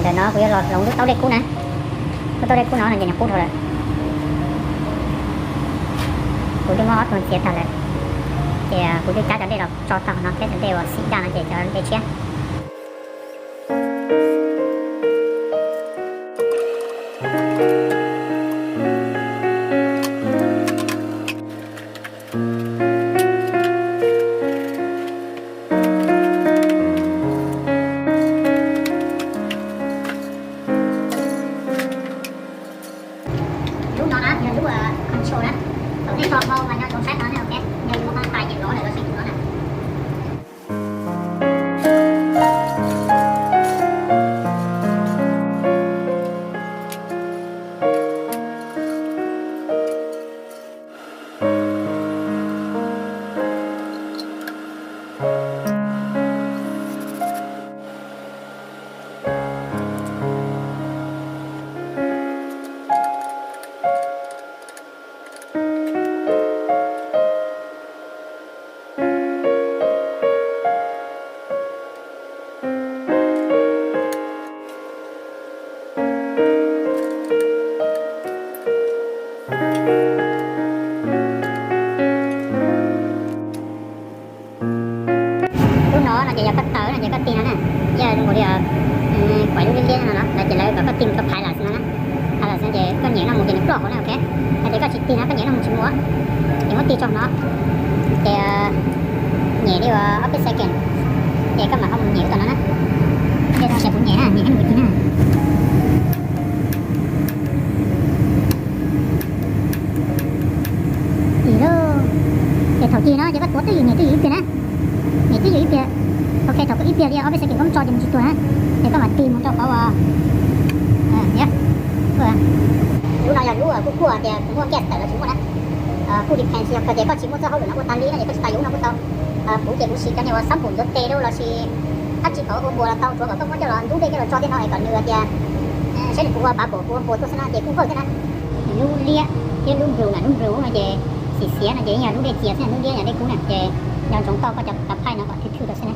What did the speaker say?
để nó bây giờ lọt lồng nước tao đây cũ nè, tao đây cũ nó là gì nhỉ cũ thôi đấy, cũ cho ngót còn chết thật đấy, thì cũ cho cha cho đây là cho tao nó cái đây là xịn ra nó để cho đây chết. Lúc nó đó, giờ lúc control đó, đầu tiên cho vào và nhau trong sách nó này, ok, nhưng mà con tài nhiệt nó để nó sinh nó này. Lúc nó là chỉ là cắt tớ là chỉ cắt tin nó nè, giờ một điều quậy lúc liên nó là chỉ là có tin có phải là nó hay là sẽ chỉ có nhớ là một cái nước đỏ này, ok, là chỉ có chỉ tin nó có nhớ là một chữ múa, chỉ có tin trong nó thì nhớ đi vào up second thì các bạn không nhớ tao nó nè, bây giờ sẽ cũng nhớ nè, nhớ một tí nè. Để thầu chi nó chỉ có tốt cái gì nhớ cái gì kia nè, nhớ cái gì kia, ok thầu cái kia đi, ở bên sẽ cũng cho cho một chút tuổi ha, để các bạn tìm một chỗ có nhé, vừa lúc nào giờ lúc ở khu thì cũng không kẹt tại là chúng nó khu đi phèn thì có thể có chỉ một chỗ hậu được nó có tan lý này, có chỉ tài dụng nó có tao, phụ kiện phụ sĩ cái này là sắm bùn rất tê đâu là chỉ thắt chỉ có ôm bùa là tao chỗ có không có cho là lúc đây cái là cho cái này còn nữa thì sẽ được qua bà bùa tôi sẽ nói thì cũng hơi cái này, lúc lia cái lúc rượu là về xì xía là vậy nhà lúc đây chia thế này lúc đây nhà đây cũng nè về nhà chúng to có chập tập hai nó còn thiếu thiếu đó thế này.